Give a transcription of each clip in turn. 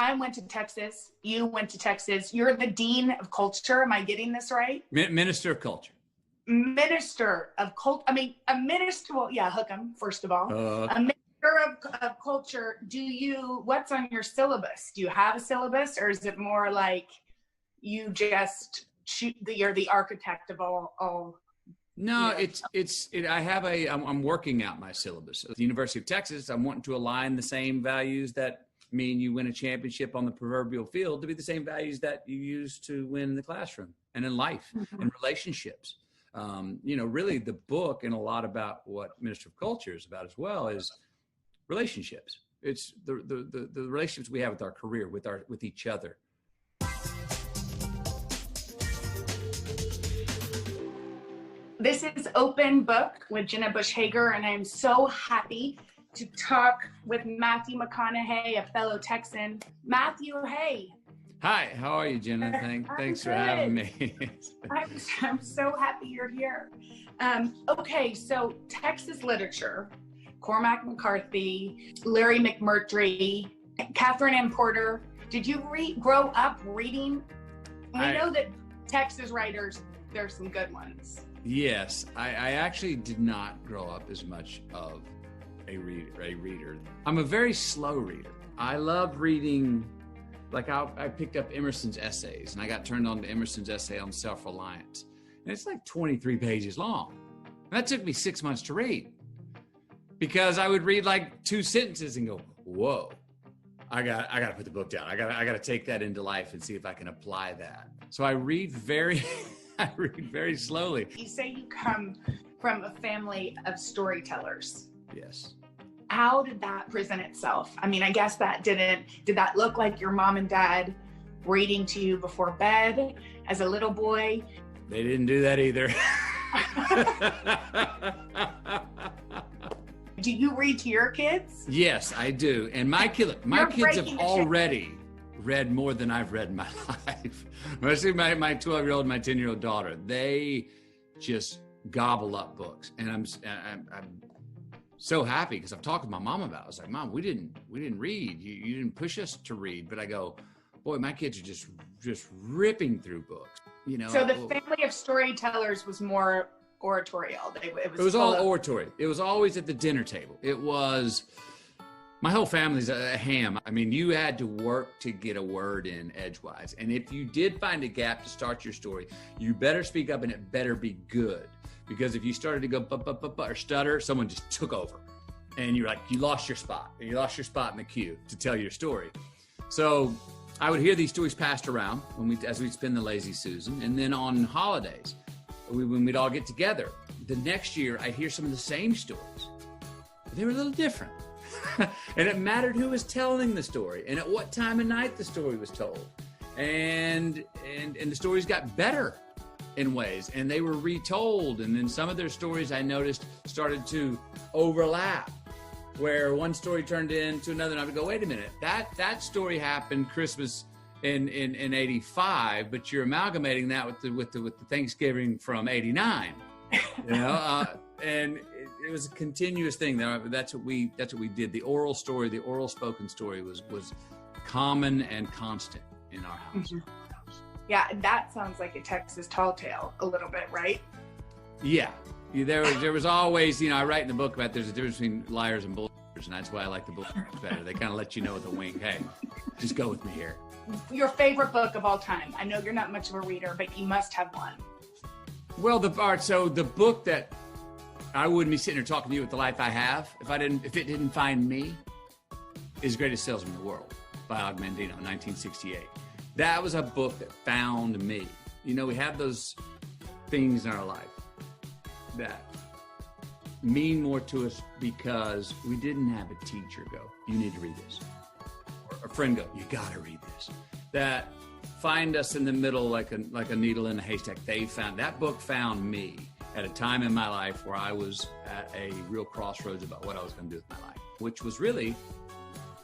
I went to Texas. You went to Texas. You're the dean of culture. Am I getting this right? Minister of culture. Minister of culture. I mean, a minister. Well, yeah, hook 'em, first of all. A minister of culture. What's on your syllabus? Do you have a syllabus, or is it more like you just you're the architect of all? No, I'm working out my syllabus. At the University of Texas, I'm wanting to align the same values that mean you win a championship on the proverbial field to be the same values that you use to win in the classroom and in life and relationships. Really the book, and a lot about what Minister of Culture is about as well, is relationships. It's the relationships we have with our career, with each other. This is Open Book with Jenna Bush Hager, and I'm so happy to talk with Matthew McConaughey, a fellow Texan. Matthew, hey. Hi, how are you, Jenna? Thanks for having me. I'm so happy you're here. Okay, so Texas literature, Cormac McCarthy, Larry McMurtry, Catherine M. Porter. Did you grow up reading? I know that Texas writers, there's some good ones. Yes, I actually did not grow up as much of a reader. I'm a very slow reader. I love reading, like I picked up Emerson's essays, and I got turned on to Emerson's essay on self-reliance. And it's like 23 pages long. And that took me 6 months to read, because I would read like 2 sentences and go, whoa, I got to put the book down. I got to take that into life and see if I can apply that. So I read very slowly. You say you come from a family of storytellers. Yes. How did that present itself? I mean, I guess did that look like your mom and dad reading to you before bed as a little boy? They didn't do that either. Do you read to your kids? Yes, I do. And my kids have already read more than I've read in my life. Mostly my 12-year-old and my 10-year-old daughter. They just gobble up books. And I'm so happy, because I've talked with my mom about it. I was like, Mom, we didn't read. You didn't push us to read. But I go, boy, my kids are just ripping through books. So the family of storytellers was more oratorial. It was all oratory. It was always at the dinner table. My whole family's a ham. I mean, you had to work to get a word in edgewise. And if you did find a gap to start your story, you better speak up, and it better be good. Because if you started to go or stutter, someone just took over. And you lost your spot. And you lost your spot in the queue to tell your story. So I would hear these stories passed around as we'd spend the lazy Susan. And then on holidays, when we'd all get together, the next year I'd hear some of the same stories. But they were a little different. And it mattered who was telling the story and at what time of night the story was told. And the stories got better in ways, and they were retold. And then some of their stories, I noticed, started to overlap, where one story turned into another. And I would go, wait a minute, that story happened Christmas in 85, but you're amalgamating that with the Thanksgiving from 89. And it was a continuous thing. That's what we did. The oral story, the oral spoken story was common and constant in our house. Mm-hmm. Yeah, that sounds like a Texas tall tale a little bit, right? Yeah. There was always, I write in the book about there's a difference between liars and bullshitters, and that's why I like the book better. They kind of let you know with a wink, hey, just go with me here. Your favorite book of all time? I know you're not much of a reader, but you must have one. Well, the book that I wouldn't be sitting here talking to you with the life I have if it didn't find me is Greatest Salesman in the World by Og Mandino, 1968. That was a book that found me. We have those things in our life that mean more to us because we didn't have a teacher go, you need to read this. Or a friend go, you got to read this. That find us in the middle like a needle in a haystack. That book found me at a time in my life where I was at a real crossroads about what I was going to do with my life, which was really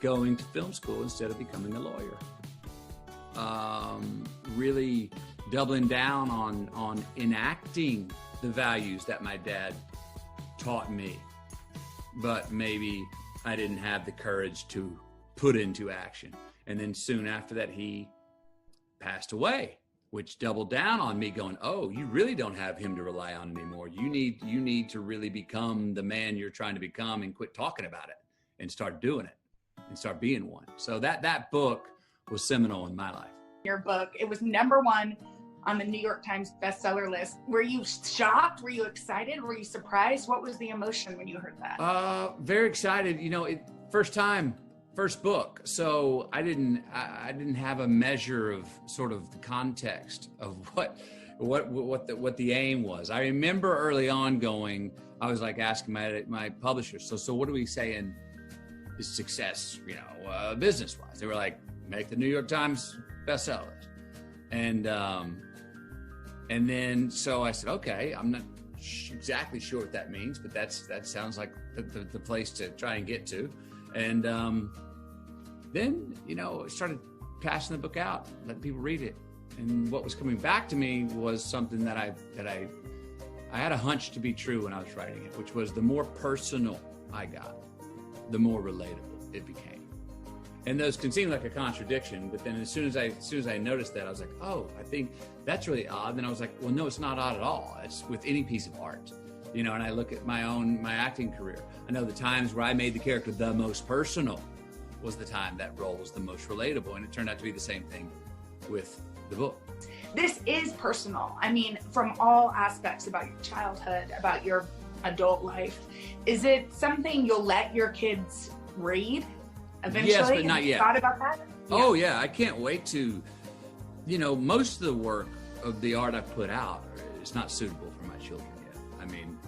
going to film school instead of becoming a lawyer. Really doubling down on enacting the values that my dad taught me, but maybe I didn't have the courage to put into action. And then soon after that, he passed away, which doubled down on me going, oh, you really don't have him to rely on anymore. You need to really become the man you're trying to become and quit talking about it and start doing it and start being one. So that book was seminal in my life. Your book, it was #1 on the New York Times bestseller list. Were you shocked? Were you excited? Were you surprised? What was the emotion when you heard that? Very excited. First time, first book. So I didn't have a measure of sort of the context of what the aim was. I remember early on I was like asking my publisher, so what do we say in is success, business wise? They were like, make the New York Times bestseller. And then, so I said, okay, I'm not exactly sure what that means, but that sounds like the place to try and get to. And then, I started passing the book out, letting people read it. And what was coming back to me was something that I had a hunch to be true when I was writing it, which was the more personal I got, the more relatable it became. And those can seem like a contradiction, but then as soon as I noticed that, I was like, oh, I think that's really odd. And then I was like, well, no, it's not odd at all. It's with any piece of art, and I look at my acting career. I know the times where I made the character the most personal was the time that role was the most relatable. And it turned out to be the same thing with the book. This is personal. I mean, from all aspects about your childhood, about your adult life. Is it something you'll let your kids read eventually? Yes, but not yet. Thought about that? Yeah. Oh yeah, I can't wait to, most of the work of the art I've put out is not suitable for my children yet. I mean,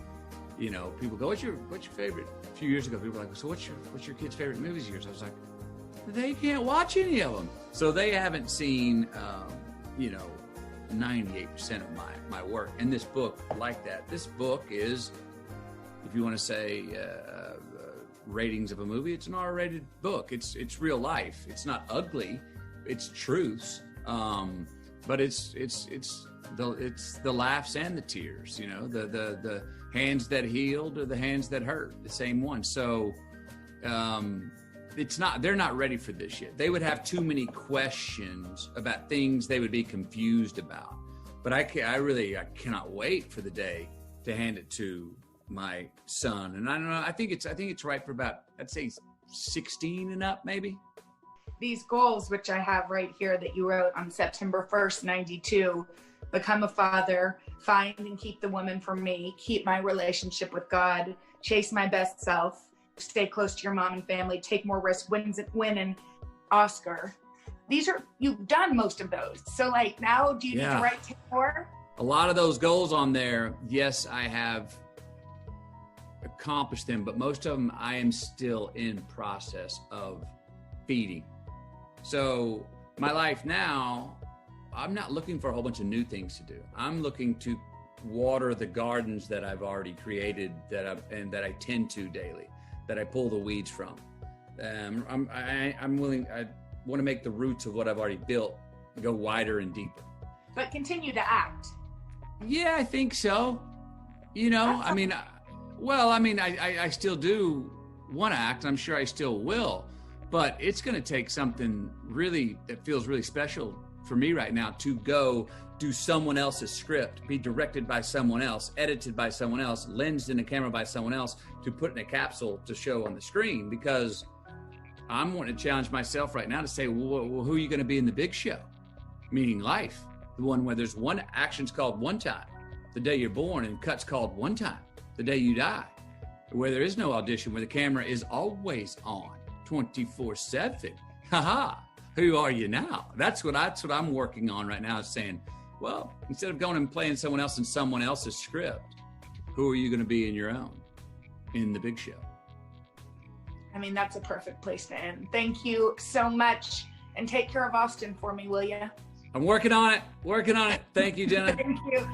people go, what's your favorite? A few years ago, people were like, so what's your kid's favorite movies of yours? I was like, they can't watch any of them. So they haven't seen, 98% of my work. And this book, like that. This book is, if you want to say ratings of a movie, it's an R-rated book. It's real life. It's not ugly. It's truths. But it's the laughs and the tears. The hands that healed or the hands that hurt. The same one. So they're not ready for this yet. They would have too many questions about things they would be confused about. But I cannot wait for the day to hand it to my son. And I don't know, I think it's right for about, I'd say 16 and up, maybe. These goals, which I have right here that you wrote on September 1st, 92, become a father, find and keep the woman for me, keep my relationship with God, chase my best self, stay close to your mom and family, take more risks, win an Oscar. You've done most of those. So now do you need to write 10 more? A lot of those goals on there, yes, I have accomplished them, but most of them I am still in process of feeding. So my life now, I'm not looking for a whole bunch of new things to do. I'm looking to water the gardens that I've already created that I tend to daily, that I pull the weeds from. I want to make the roots of what I've already built go wider and deeper. But continue to act. Yeah, I think so. I still do want to act. I'm sure I still will, but it's going to take something really that feels really special for me right now to go do someone else's script, be directed by someone else, edited by someone else, lensed in a camera by someone else, to put in a capsule to show on the screen, because I'm wanting to challenge myself right now to say, well, who are you going to be in the big show? Meaning life, the one where there's one action's called one time, the day you're born, and cut's called one time, the day you die, where there is no audition, where the camera is always on 24/7. Haha, who are you now? That's what I'm working on right now, is saying, well, instead of going and playing someone else in someone else's script, who are you going to be in your own, in the big show? I mean, that's a perfect place to end. Thank you so much. And take care of Austin for me, will you? I'm working on it. Thank you, Jenna. Thank you.